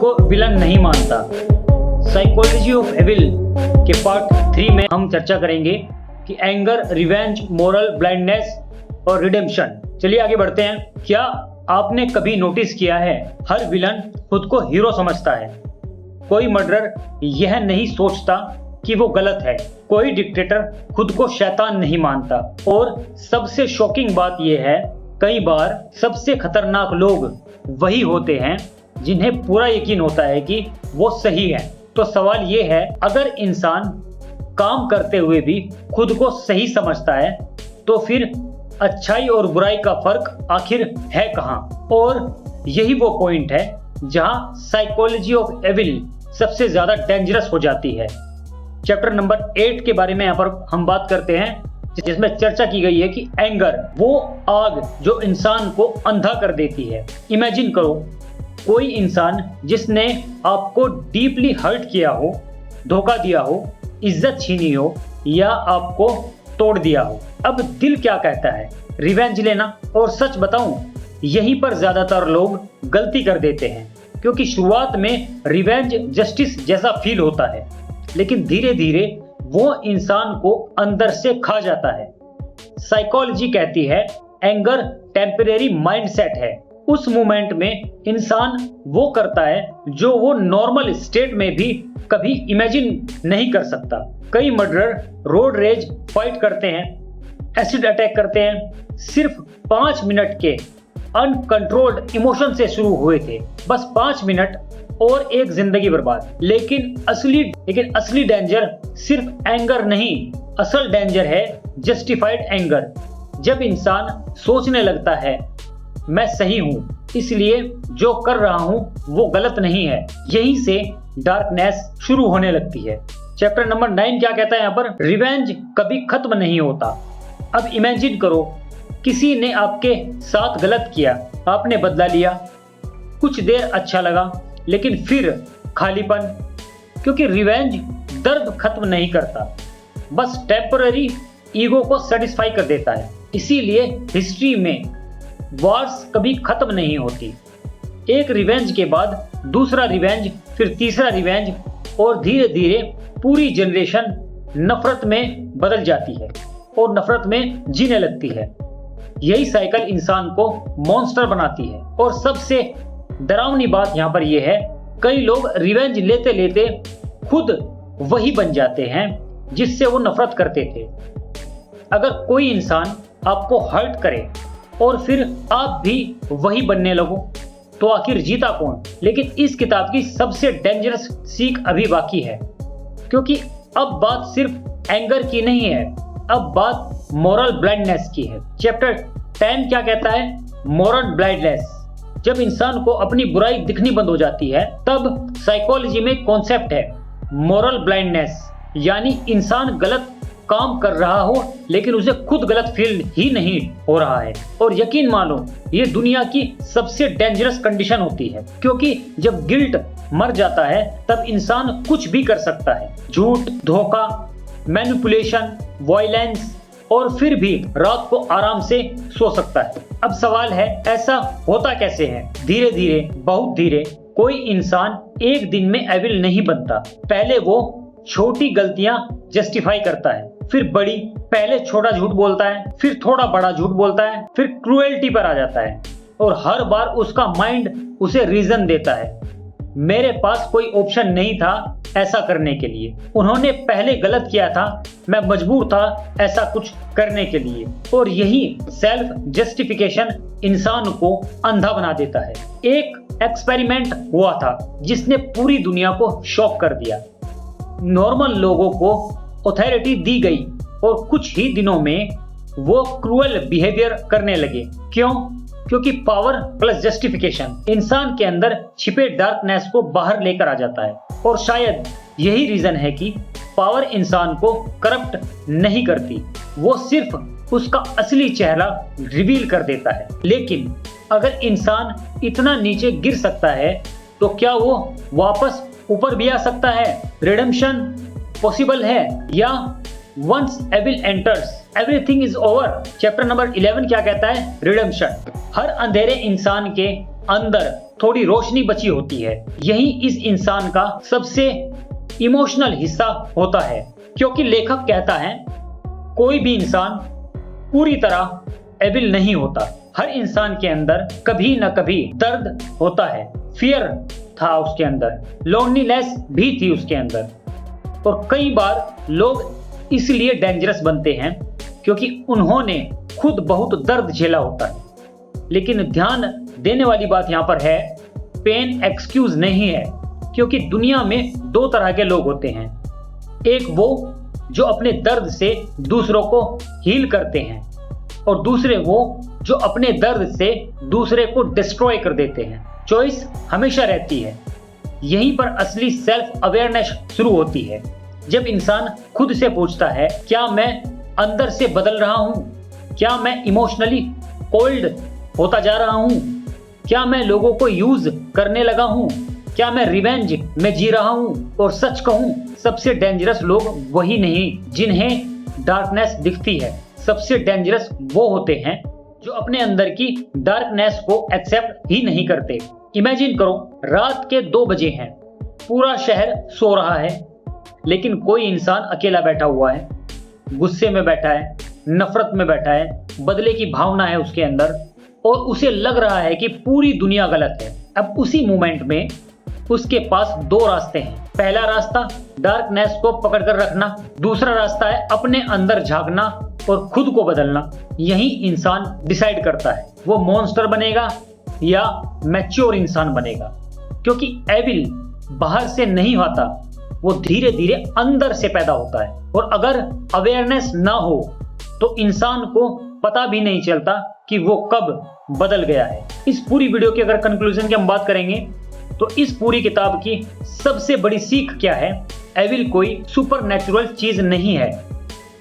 को विलन नहीं मानता। साइकोलॉजी ऑफ एविल के पार्ट 3 में हम चर्चा करेंगे कि एंगर, रिवेंज, मोरल ब्लाइंडनेस और रिडेम्पशन। चलिए आगे बढ़ते हैं। क्या आपने कभी नोटिस किया है, हर विलन खुद को हीरो समझता है। कोई मर्डरर यह नहीं सोचता कि वो गलत है। कोई डिक्टेटर खुद को शैतान नहीं मानता। और सबसे शॉकिंग बात यह है, कई बार सबसे खतरनाक लोग वही होते हैं जिन्हें पूरा यकीन होता है कि वो सही है। तो सवाल ये है, अगर इंसान काम करते हुए भी खुद को सही समझता है तो फिर अच्छाई और बुराई का फर्क आखिर है कहाँ? और यही वो पॉइंट है जहाँ साइकोलॉजी ऑफ एविल सबसे ज्यादा डेंजरस हो जाती है। चैप्टर नंबर 8 के बारे में यहाँ पर हम बात करते हैं, जिसमें चर्चा की गई है कि एंगर वो आग जो इंसान को अंधा कर देती है। इमेजिन करो, कोई इंसान जिसने आपको डीपली हर्ट किया हो, धोखा दिया हो, इज्जत छीनी हो या आपको तोड़ दिया हो। अब दिल क्या कहता है? रिवेंज लेना। और सच बताऊं, यहीं पर ज्यादातर लोग गलती कर देते हैं, क्योंकि शुरुआत में रिवेंज जस्टिस जैसा फील होता है, लेकिन धीरे धीरे वो इंसान को अंदर से खा जाता है। साइकोलॉजी कहती है एंगर टेम्परेरी माइंडसेट है। उस मोमेंट में इंसान वो करता है जो वो नॉर्मल स्टेट में भी कभी इमेजिन नहीं कर सकता। कई मर्डरर रोड रेज फाइट करते हैं, एसिड अटैक करते हैं, सिर्फ 5 मिनट के अनकंट्रोल्ड इमोशन से शुरू हुए थे। बस 5 मिनट और एक जिंदगी बर्बाद। लेकिन असली डेंजर सिर्फ एंगर नहीं, असल डेंजर है जस्टिफाइड एंगर। जब इंसान सोचने लगता है मैं सही हूं, इसलिए जो कर रहा हूं वो गलत नहीं है, यहीं से डार्कनेस शुरू होने लगती है। चैप्टर नंबर 9 क्या कहता है यहाँ पर? रिवेंज कभी खत्म नहीं होता। अब इमेजिन करो, किसी ने आपके साथ गलत किया, आपने बदला लिया, कुछ देर अच्छा लगा, लेकिन फिर खालीपन। क्योंकि रिवेंज दर्द खत्म नहीं करता, बस टेम्पररी ईगो को सेटिस्फाई कर देता है। इसीलिए हिस्ट्री में वॉर्स कभी खत्म नहीं होती। एक रिवेंज के बाद दूसरा रिवेंज, फिर तीसरा रिवेंज, और धीरे धीरे पूरी जनरेशन नफरत में बदल जाती है और नफरत में जीने लगती है। यही साइकिल इंसान को मॉन्स्टर बनाती है। और सबसे डरावनी बात यहाँ पर यह है, कई लोग रिवेंज लेते लेते खुद वही बन जाते हैं जिससे वो नफरत करते थे। अगर कोई इंसान आपको हर्ट करे और फिर आप भी वही बनने लगो, तो आखिर जीता कौन? लेकिन इस किताब की सबसे डेंजरस सीख अभी बाकी है, क्योंकि अब बात सिर्फ एंगर की नहीं है, अब बात मोरल ब्लाइंडनेस की है। चैप्टर 10 क्या कहता है? Moral blindness. जब इंसान को अपनी बुराई दिखनी बंद हो जाती है, तब साइकोलॉजी में कॉन्सेप्ट है मोरल ब्लाइंडनेस, यानी इंसान गलत काम कर रहा हो लेकिन उसे खुद गलत फील ही नहीं हो रहा है। और यकीन मानो, ये दुनिया की सबसे डेंजरस कंडीशन होती है, क्योंकि जब गिल्ट मर जाता है तब इंसान कुछ भी कर सकता है। झूठ, धोखा, मैनिपुलेशन, वायलेंस, और फिर भी रात को आराम से सो सकता है। अब सवाल है, ऐसा होता कैसे है? धीरे धीरे, बहुत धीरे। कोई इंसान एक दिन में एविल नहीं बनता। पहले वो छोटी गलतियां जस्टिफाई करता है, फिर बड़ी। पहले छोटा झूठ बोलता है, फिर थोड़ा बड़ा झूठ बोलता है, फिर क्रूएल्टी पर आ जाता है, और हर बार उसका माइंड उसे रीजन देता है, मेरे पास कोई ऑप्शन नहीं था ऐसा करने के लिए। उन्होंने पहले गलत किया था, मैं मजबूर था ऐसा कुछ करने के लिए। और यही सेल्फ जस्टिफिकेशन इंसान को अंधा बना देता है। एक एक्सपेरिमेंट हुआ था जिसने पूरी दुनिया को शॉक कर दिया। नॉर्मल लोगों को अथॉरिटी दी गई और कुछ ही दिनों में वो क्रूअल बिहेवियर करने लगे। क्यों? क्योंकि पावर प्लस जस्टिफिकेशन इंसान के अंदर छिपे डार्कनेस को बाहर लेकर आ जाता है। और शायद यही रीजन है कि पावर इंसान को करप्ट नहीं करती, वो सिर्फ उसका असली चेहरा रिवील कर देता है। लेकिन अगर इंसान इतना नीचे गिर सकता है तो क्या वो वापस ऊपर भी आ सकता है? रिडेम्पशन पॉसिबल है? या once evil enters everything is over? Chapter number 11 क्या कहता है? रिडेम्पशन। हर अंधेरे इंसान के अंदर थोड़ी रोशनी बची होती है। यही इस इंसान का सबसे इमोशनल हिस्सा होता है, क्योंकि लेखक कहता है कोई भी इंसान पूरी तरह एविल नहीं होता। हर इंसान के अंदर कभी न कभी दर्द होता है। फियर था उसके अंदर, लोनलीनेस भी थी उसके अंदर, और कई बार लोग इसलिए डेंजरस बनते हैं क्योंकि उन्होंने खुद बहुत दर्द झेला होता है। लेकिन ध्यान देने वाली बात यहाँ पर है, पेन एक्सक्यूज नहीं है, क्योंकि दुनिया में दो तरह के लोग होते हैं। एक वो जो अपने दर्द से दूसरों को हील करते हैं, और दूसरे वो जो अपने दर्द से दूसरे को डिस्ट्रॉय कर देते हैं। चॉइस हमेशा रहती है। यहीं पर असली सेल्फ अवेयरनेस शुरू होती है, जब इंसान खुद से पूछता है, क्या मैं अंदर से बदल रहा हूं? क्या मैं इमोशनली कोल्ड होता जा रहा हूं? क्या मैं लोगों को यूज करने लगा हूं? क्या मैं रिवेंज में जी रहा हूं? और सच कहूं, सबसे डेंजरस लोग वही नहीं जिन्हें डार्कनेस दिखती है। सबसे डेंजरस वो होते हैं जो अपने अंदर की डार्कनेस को एक्सेप्ट ही नहीं करते। इमेजिन करो, रात के 2 बजे हैं, पूरा शहर सो रहा है, लेकिन कोई इंसान अकेला बैठा हुआ है, गुस्से में बैठा है, नफरत में बैठा है, बदले की भावना है उसके अंदर, और उसे लग रहा है कि पूरी दुनिया गलत है। अब उसी मोमेंट में उसके पास 2 रास्ते हैं। पहला रास्ता डार्कनेस को पकड़कर रखना, दूसरा रास्ता है अपने अंदर झांकना और खुद को बदलना। यही इंसान डिसाइड करता है वो मॉन्स्टर बनेगा या मैच्योर इंसान बनेगा, क्योंकि एविल बाहर से नहीं आता, वो धीरे धीरे अंदर से पैदा होता है। और अगर अवेयरनेस ना हो तो इंसान को पता भी नहीं चलता कि वो कब बदल गया है। इस पूरी वीडियो की अगर कंक्लूजन की हम बात करेंगे तो इस पूरी किताब की सबसे बड़ी सीख क्या है? एविल कोई सुपरनैचुरल चीज नहीं है,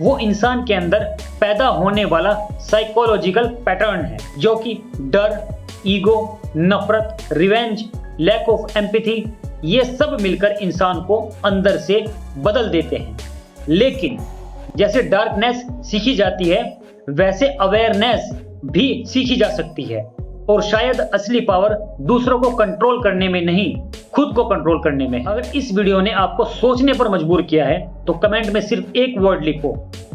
वो इंसान के अंदर पैदा होने वाला साइकोलॉजिकल पैटर्न है, जो कि डर, ईगो, नफरत, रिवेंज, लैक ऑफ एम्पैथी, ये सब मिलकर इंसान को अंदर से बदल देते हैं। लेकिन जैसे डार्कनेस सीखी जाती है, वैसे अवेयरनेस भी सीखी जा सकती है, और शायद असली पावर दूसरों को कंट्रोल करने में नहीं, खुद को कंट्रोल करने में। अगर इस वीडियो ने आपको सोचने पर मजबूर किया है तो कमेंट में सिर्फ एक वर्ड लिखो,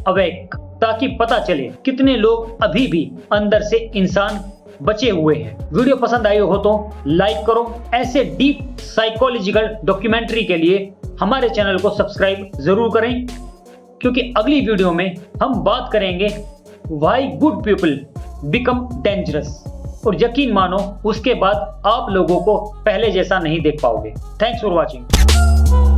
अवेक, ताकि पता चले कितने लोग अभी भी अंदर से इंसान बचे हुए हैं। वीडियो पसंद आई हो तो लाइक करो। ऐसे डीप साइकोलॉजिकल डॉक्यूमेंट्री के लिए हमारे चैनल को सब्सक्राइब जरूर करें, क्योंकि अगली वीडियो में हम बात करेंगे why good people become dangerous, और यकीन मानो उसके बाद आप लोगों को पहले जैसा नहीं देख पाओगे। Thanks for watching.